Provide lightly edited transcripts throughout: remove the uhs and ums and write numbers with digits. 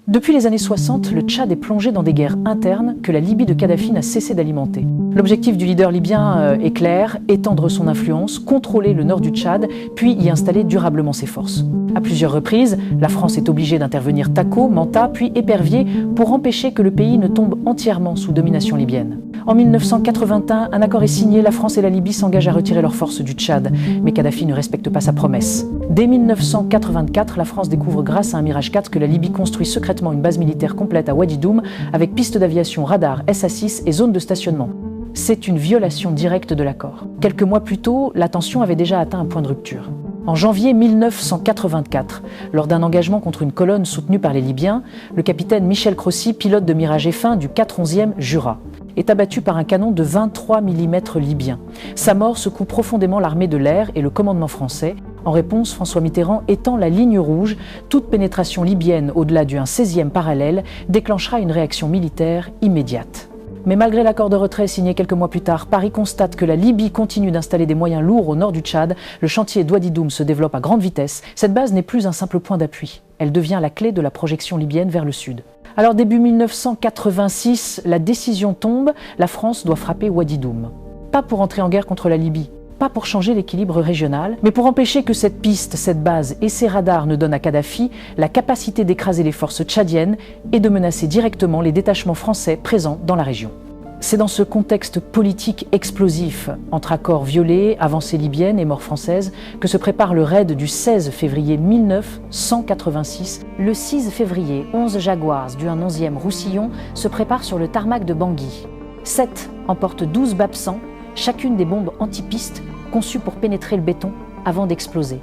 Depuis les années 60, le Tchad est plongé dans des guerres internes que la Libye de Kadhafi n'a cessé d'alimenter. L'objectif du leader libyen est clair, étendre son influence, contrôler le nord du Tchad, puis y installer durablement ses forces. À plusieurs reprises, la France est obligée d'intervenir Tako, Manta, puis Épervier pour empêcher que le pays ne tombe entièrement sous domination libyenne. En 1981, un accord est signé, la France et la Libye s'engagent à retirer leurs forces du Tchad, mais Kadhafi ne respecte pas sa promesse. Dès 1984, la France découvre grâce à un Mirage 4 que la Libye construit secrètement une base militaire complète à Wadi Doum avec piste d'aviation, radar, SA-6 et zone de stationnement. C'est une violation directe de l'accord. Quelques mois plus tôt, la tension avait déjà atteint un point de rupture. En janvier 1984, lors d'un engagement contre une colonne soutenue par les Libyens, le capitaine Michel Crossi, pilote de Mirage F1 du 411e Jura, est abattu par un canon de 23 mm libyen. Sa mort secoue profondément l'armée de l'air et le commandement français. En réponse, François Mitterrand étend la ligne rouge. Toute pénétration libyenne au-delà du 16e parallèle déclenchera une réaction militaire immédiate. Mais malgré l'accord de retrait signé quelques mois plus tard, Paris constate que la Libye continue d'installer des moyens lourds au nord du Tchad. Le chantier d'Ouadi Doum se développe à grande vitesse. Cette base n'est plus un simple point d'appui. Elle devient la clé de la projection libyenne vers le sud. Alors début 1986, la décision tombe, la France doit frapper Ouadi Doum. Pas pour entrer en guerre contre la Libye, pas pour changer l'équilibre régional, mais pour empêcher que cette piste, cette base et ses radars ne donnent à Kadhafi la capacité d'écraser les forces tchadiennes et de menacer directement les détachements français présents dans la région. C'est dans ce contexte politique explosif, entre accords violés, avancées libyennes et morts françaises, que se prépare le raid du 16 février 1986. Le 6 février, 11 Jaguars du 11e Roussillon se préparent sur le tarmac de Bangui. 7 emportent 12 Babsans, chacune des bombes anti-pistes conçues pour pénétrer le béton avant d'exploser.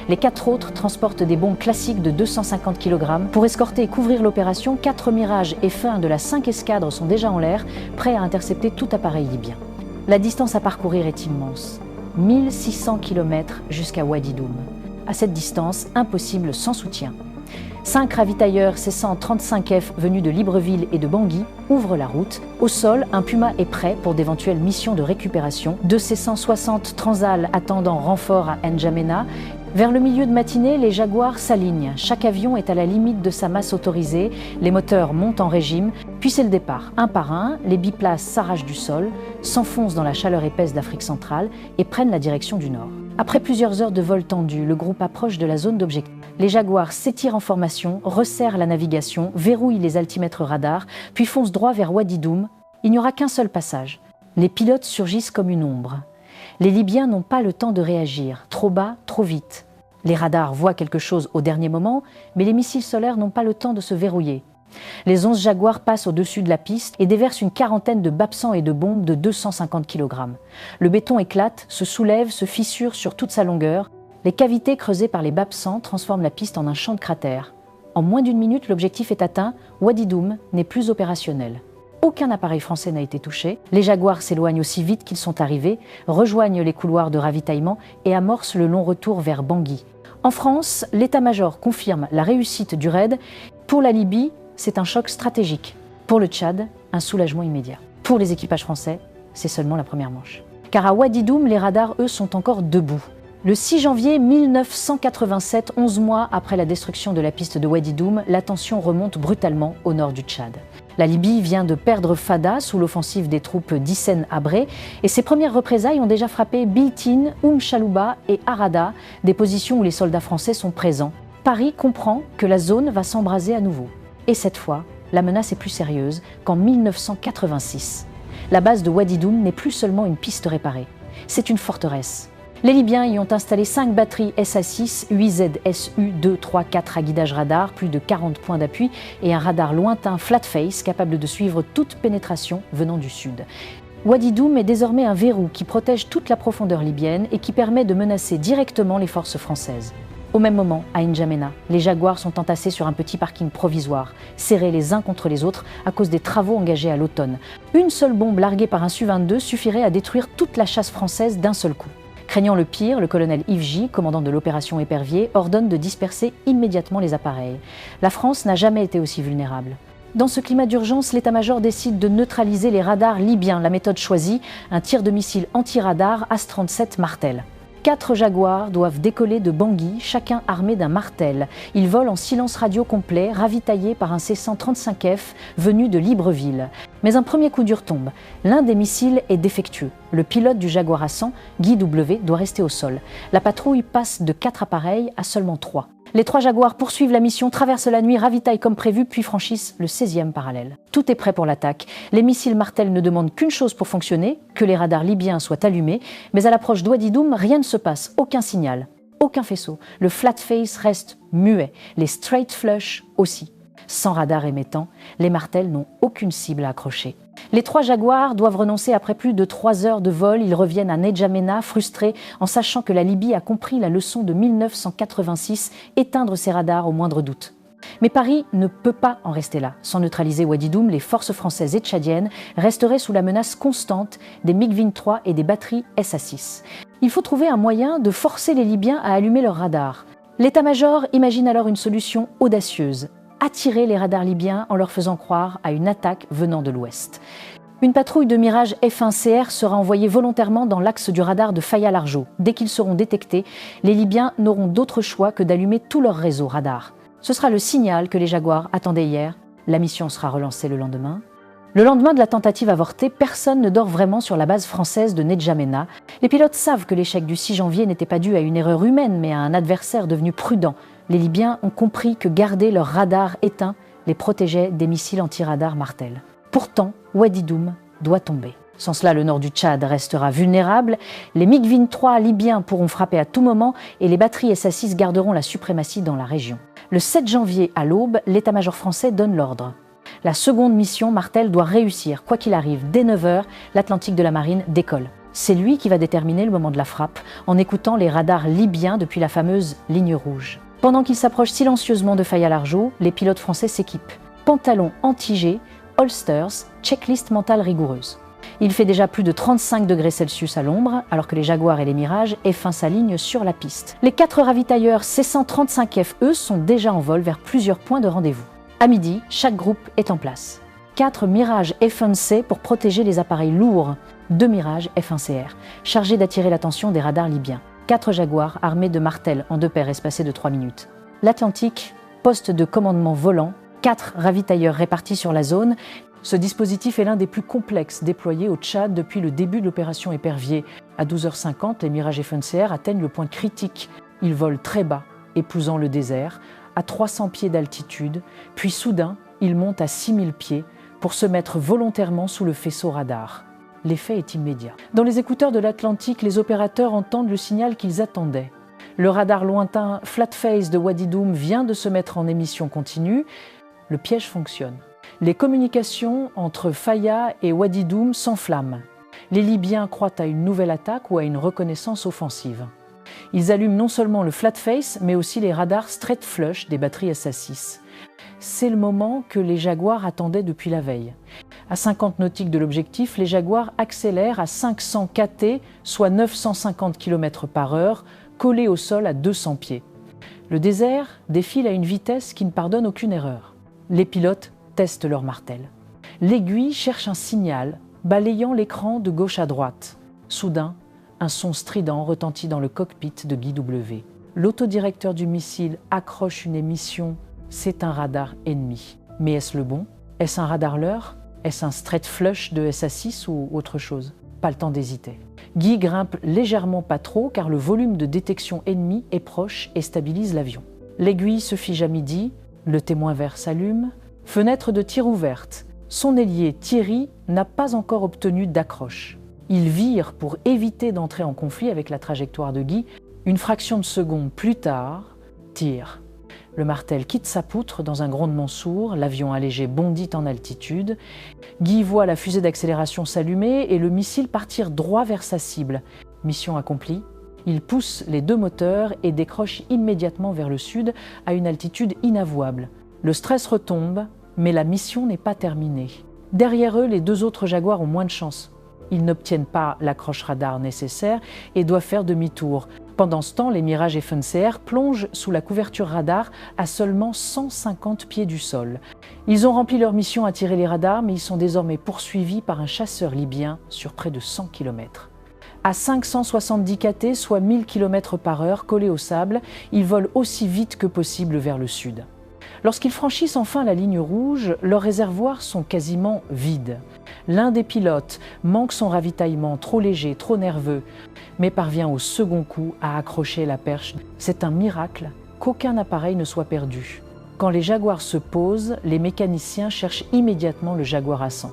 Les 4 autres transportent des bombes classiques de 250 kg. Pour escorter et couvrir l'opération, 4 Mirage F1 de la 5 escadres sont déjà en l'air, prêts à intercepter tout appareil libyen. La distance à parcourir est immense, 1600 km jusqu'à Wadi Doum. À cette distance, impossible sans soutien. 5 ravitailleurs C-135F venus de Libreville et de Bangui ouvrent la route. Au sol, un Puma est prêt pour d'éventuelles missions de récupération. 2 C-160 Transal attendant renfort à N'Djamena. Vers le milieu de matinée, les Jaguars s'alignent. Chaque avion est à la limite de sa masse autorisée. Les moteurs montent en régime. Puis c'est le départ. Un par un, les biplaces s'arrachent du sol, s'enfoncent dans la chaleur épaisse d'Afrique centrale et prennent la direction du nord. Après plusieurs heures de vol tendu, le groupe approche de la zone d'objectif. Les Jaguars s'étirent en formation, resserrent la navigation, verrouillent les altimètres radars, puis foncent droit vers Wadi Doum. Il n'y aura qu'un seul passage. Les pilotes surgissent comme une ombre. Les Libyens n'ont pas le temps de réagir, trop bas, trop vite. Les radars voient quelque chose au dernier moment, mais les missiles solaires n'ont pas le temps de se verrouiller. Les 11 Jaguars passent au-dessus de la piste et déversent une quarantaine de Babsans et de bombes de 250 kg. Le béton éclate, se soulève, se fissure sur toute sa longueur. Les cavités creusées par les Babsans transforment la piste en un champ de cratères. En moins d'une minute, l'objectif est atteint. Wadi Doum n'est plus opérationnel. Aucun appareil français n'a été touché. Les Jaguars s'éloignent aussi vite qu'ils sont arrivés, rejoignent les couloirs de ravitaillement et amorcent le long retour vers Bangui. En France, l'état-major confirme la réussite du raid. Pour la Libye, c'est un choc stratégique. Pour le Tchad, un soulagement immédiat. Pour les équipages français, c'est seulement la première manche. Car à Wadi Doum, les radars, eux, sont encore debout. Le 6 janvier 1987, 11 mois après la destruction de la piste de Wadi Doum, la tension remonte brutalement au nord du Tchad. La Libye vient de perdre Fada sous l'offensive des troupes d'Hissène Habré et ses premières représailles ont déjà frappé Biltine, Chalouba et Harada, des positions où les soldats français sont présents. Paris comprend que la zone va s'embraser à nouveau. Et cette fois, la menace est plus sérieuse qu'en 1986. La base de Wadi Doum n'est plus seulement une piste réparée, c'est une forteresse. Les Libyens y ont installé 5 batteries SA-6, 8 ZSU 2, 3, 4 à guidage radar, plus de 40 points d'appui et un radar lointain flat-face capable de suivre toute pénétration venant du sud. Wadi Doum est désormais un verrou qui protège toute la profondeur libyenne et qui permet de menacer directement les forces françaises. Au même moment, à N'Djamena, les Jaguars sont entassés sur un petit parking provisoire, serrés les uns contre les autres à cause des travaux engagés à l'automne. Une seule bombe larguée par un Su-22 suffirait à détruire toute la chasse française d'un seul coup. Craignant le pire, le colonel Yves J, commandant de l'opération Épervier, ordonne de disperser immédiatement les appareils. La France n'a jamais été aussi vulnérable. Dans ce climat d'urgence, l'état-major décide de neutraliser les radars libyens. La méthode choisie, un tir de missile anti-radar AS-37 Martel. 4 Jaguars doivent décoller de Bangui, chacun armé d'un martel. Ils volent en silence radio complet, ravitaillés par un C-135F venu de Libreville. Mais un premier coup dur tombe. L'un des missiles est défectueux. Le pilote du Jaguar A100, Guy W, doit rester au sol. La patrouille passe de 4 appareils à seulement 3. Les 3 Jaguars poursuivent la mission, traversent la nuit, ravitaillent comme prévu, puis franchissent le 16e parallèle. Tout est prêt pour l'attaque. Les missiles Martel ne demandent qu'une chose pour fonctionner, que les radars libyens soient allumés, mais à l'approche d'Ouadidoum, rien ne se passe, aucun signal, aucun faisceau. Le flat face reste muet, les straight flush aussi. Sans radar émettant, les Martels n'ont aucune cible à accrocher. Les 3 Jaguars doivent renoncer après plus de 3 heures de vol. Ils reviennent à N'Djamena, frustrés, en sachant que la Libye a compris la leçon de 1986, éteindre ses radars au moindre doute. Mais Paris ne peut pas en rester là. Sans neutraliser Ouadidoum, les forces françaises et tchadiennes resteraient sous la menace constante des MiG-23 et des batteries SA-6. Il faut trouver un moyen de forcer les Libyens à allumer leurs radars. L'état-major imagine alors une solution audacieuse: attirer les radars libyens en leur faisant croire à une attaque venant de l'ouest. Une patrouille de Mirage F1CR sera envoyée volontairement dans l'axe du radar de Faya-Largeau. Dès qu'ils seront détectés, les Libyens n'auront d'autre choix que d'allumer tout leur réseau radar. Ce sera le signal que les Jaguars attendaient hier. La mission sera relancée le lendemain. Le lendemain de la tentative avortée, personne ne dort vraiment sur la base française de N'Djamena. Les pilotes savent que l'échec du 6 janvier n'était pas dû à une erreur humaine, mais à un adversaire devenu prudent. Les Libyens ont compris que garder leur radar éteint les protégeait des missiles anti-radar Martel. Pourtant, Ouadidoum doit tomber. Sans cela, le nord du Tchad restera vulnérable, les MiG-23 libyens pourront frapper à tout moment et les batteries SA-6 garderont la suprématie dans la région. Le 7 janvier à l'aube, l'état-major français donne l'ordre. La seconde mission, Martel doit réussir. Quoi qu'il arrive, dès 9h, l'Atlantique de la Marine décolle. C'est lui qui va déterminer le moment de la frappe, en écoutant les radars libyens depuis la fameuse ligne rouge. Pendant qu'il s'approche silencieusement de Faya-Largeau, les pilotes français s'équipent. Pantalons anti-G, holsters, checklist mentale rigoureuse. Il fait déjà plus de 35 degrés Celsius à l'ombre, alors que les Jaguars et les Mirages F1 s'alignent sur la piste. Les 4 ravitailleurs C-135F, eux, sont déjà en vol vers plusieurs points de rendez-vous. À midi, chaque groupe est en place. 4 Mirage F1C pour protéger les appareils lourds, 2 Mirage F1CR, chargés d'attirer l'attention des radars libyens. 4 Jaguars armés de martels en 2 paires espacées de 3 minutes. L'Atlantique, poste de commandement volant, 4 ravitailleurs répartis sur la zone. Ce dispositif est l'un des plus complexes déployés au Tchad depuis le début de l'opération Épervier. À 12h50, les Mirage F1CR atteignent le point critique. Ils volent très bas, épousant le désert, à 300 pieds d'altitude, puis soudain, ils montent à 6000 pieds pour se mettre volontairement sous le faisceau radar. L'effet est immédiat. Dans les écouteurs de l'Atlantique, les opérateurs entendent le signal qu'ils attendaient. Le radar lointain Flat Face de Ouadidoum vient de se mettre en émission continue. Le piège fonctionne. Les communications entre Faya et Ouadidoum s'enflamment. Les Libyens croient à une nouvelle attaque ou à une reconnaissance offensive. Ils allument non seulement le Flat Face, mais aussi les radars Straight Flush des batteries SA-6. C'est le moment que les Jaguars attendaient depuis la veille. À 50 nautiques de l'objectif, les Jaguars accélèrent à 500 kT, soit 950 km/h, collés au sol à 200 pieds. Le désert défile à une vitesse qui ne pardonne aucune erreur. Les pilotes testent leur martel. L'aiguille cherche un signal, balayant l'écran de gauche à droite. Soudain, un son strident retentit dans le cockpit de Guy W. L'autodirecteur du missile accroche une émission. C'est un radar ennemi. Mais est-ce le bon? Est-ce un radar leurre? Est-ce un straight flush de SA-6 ou autre chose? Pas le temps d'hésiter. Guy grimpe légèrement pas trop car le volume de détection ennemi est proche et stabilise l'avion. L'aiguille se fige à midi, le témoin vert s'allume, fenêtre de tir ouverte. Son ailier Thierry n'a pas encore obtenu d'accroche. Il vire pour éviter d'entrer en conflit avec la trajectoire de Guy. Une fraction de seconde plus tard, tire. Le martel quitte sa poutre dans un grondement sourd, l'avion allégé bondit en altitude. Guy voit la fusée d'accélération s'allumer et le missile partir droit vers sa cible. Mission accomplie. Il pousse les 2 moteurs et décroche immédiatement vers le sud à une altitude inavouable. Le stress retombe, mais la mission n'est pas terminée. Derrière eux, les 2 autres Jaguars ont moins de chance. Ils n'obtiennent pas l'accroche radar nécessaire et doivent faire demi-tour. Pendant ce temps, les Mirage F1CR plongent sous la couverture radar à seulement 150 pieds du sol. Ils ont rempli leur mission à tirer les radars, mais ils sont désormais poursuivis par un chasseur libyen sur près de 100 km. À 570 kT, soit 1000 km/h, collés au sable, ils volent aussi vite que possible vers le sud. Lorsqu'ils franchissent enfin la ligne rouge, leurs réservoirs sont quasiment vides. L'un des pilotes manque son ravitaillement, trop léger, trop nerveux, mais parvient au second coup à accrocher la perche. C'est un miracle qu'aucun appareil ne soit perdu. Quand les Jaguars se posent, les mécaniciens cherchent immédiatement le Jaguar A100.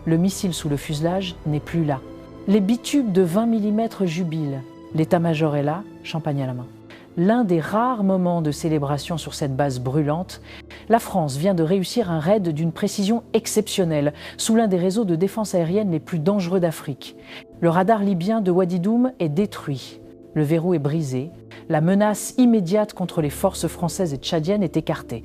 Le missile sous le fuselage n'est plus là. Les bitubes de 20 mm jubilent. L'état-major est là, champagne à la main. L'un des rares moments de célébration sur cette base brûlante, la France vient de réussir un raid d'une précision exceptionnelle sous l'un des réseaux de défense aérienne les plus dangereux d'Afrique. Le radar libyen de Wadi Doum est détruit. Le verrou est brisé. La menace immédiate contre les forces françaises et tchadiennes est écartée.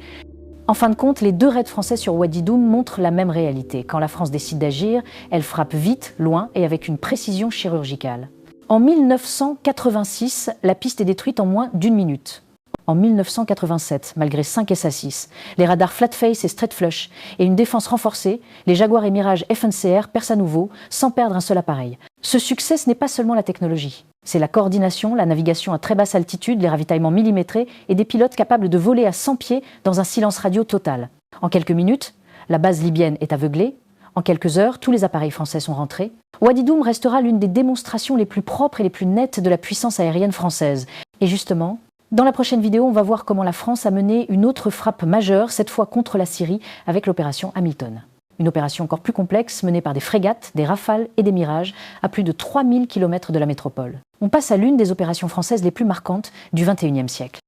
En fin de compte, les deux raids français sur Wadi Doum montrent la même réalité. Quand la France décide d'agir, elle frappe vite, loin et avec une précision chirurgicale. En 1986, la piste est détruite en moins d'1 minute. En 1987, malgré 5 SA-6, les radars Flatface et Straight Flush et une défense renforcée, les Jaguar et Mirage FNCR percent à nouveau sans perdre un seul appareil. Ce succès, ce n'est pas seulement la technologie. C'est la coordination, la navigation à très basse altitude, les ravitaillements millimétrés et des pilotes capables de voler à 100 pieds dans un silence radio total. En quelques minutes, la base libyenne est aveuglée. En quelques heures, tous les appareils français sont rentrés. Wadi Doum restera l'une des démonstrations les plus propres et les plus nettes de la puissance aérienne française. Et justement, dans la prochaine vidéo, on va voir comment la France a mené une autre frappe majeure, cette fois contre la Syrie, avec l'opération Hamilton. Une opération encore plus complexe menée par des frégates, des Rafales et des Mirages à plus de 3000 km de la métropole. On passe à l'une des opérations françaises les plus marquantes du XXIe siècle.